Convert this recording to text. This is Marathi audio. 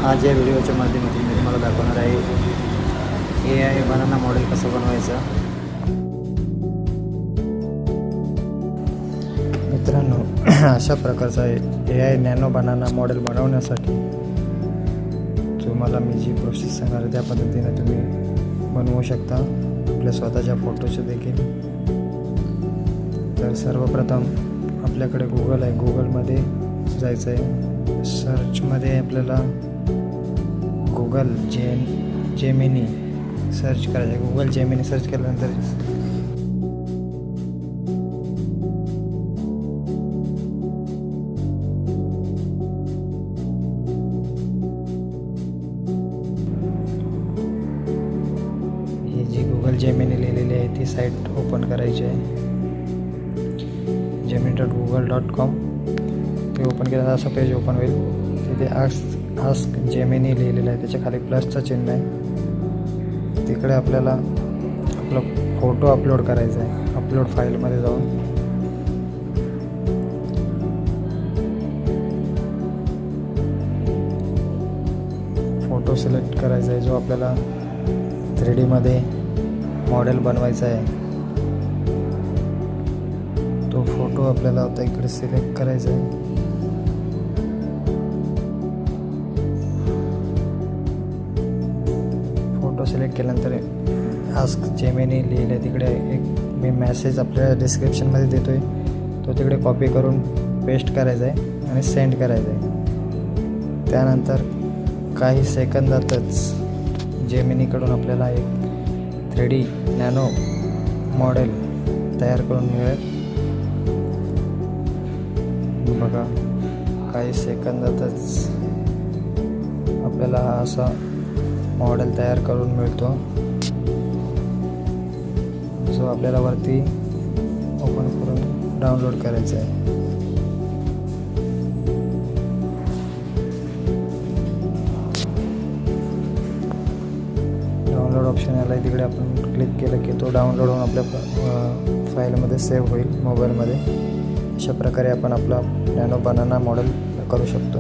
आज या व्हिडिओच्या माध्यमातून मी तुम्हाला दाखवणार आहे AI बनाना मॉडेल कसं बनवायचं। मित्रांनो, अशा प्रकारचा AI नॅनो बनाना मॉडेल बनवण्यासाठी तुम्हाला मी जी प्रोसेस सांगणार आहे त्या पद्धतीने तुम्ही बनवू शकता आपल्या स्वतःच्या फोटोचे देखील। तर सर्वप्रथम आपल्याकडे गूगल आहे, गूगलमध्ये जायचं आहे। सर्चमध्ये आपल्याला गूगल जेमिनी सर्च करायचं आहे। गूगल जेमिनी सर्च केल्यानंतर ही जी गूगल जेमिनी लिहिलेली आहे ती साईट ओपन करायची आहे, gemini.google.com। ते ओपन केल्यानंतर असं पेज ओपन होईल। तिथे आस्क जेमिनी लिहिलेलं आहे, त्याच्या खाली प्लसचं चिन्ह आहे। तिकडे आपल्याला आपला फोटो अपलोड करायचा आहे। अपलोड फाईलमध्ये जाऊन फोटो सिलेक्ट करायचा आहे जो आपल्याला 3D मध्ये मॉडेल बनवायचा आहे। तो फोटो आपल्याला आता इकडे सिलेक्ट करायचा आहे। फोटो सिलेक्ट केल्यानंतर आस्क जेमिनी लिहिले तिकडे एक मी मेसेज आपल्या डिस्क्रिप्शनमध्ये देतो आहे, तो तिकडे कॉपी करून पेस्ट करायचा आहे आणि सेंड करायचा आहे। त्यानंतर काही सेकंदातच जेमिनीकडून आपल्याला एक 3D नॅनो मॉडेल तयार करून मिळेल। बघा, काही सेकंदातच आपल्याला हा असा मॉडेल तयार करून मिळतो, जो आपल्याला वरती ओपन करून डाउनलोड करायचा आहे। डाउनलोड ऑप्शन आला आहे, तिकडे आपण क्लिक केलं की तो डाउनलोड होऊन आपल्या फाईलमध्ये सेव्ह होईल मोबाईलमध्ये। अशा प्रकारे आपण आपला नॅनो बनाना मॉडेल करू शकतो।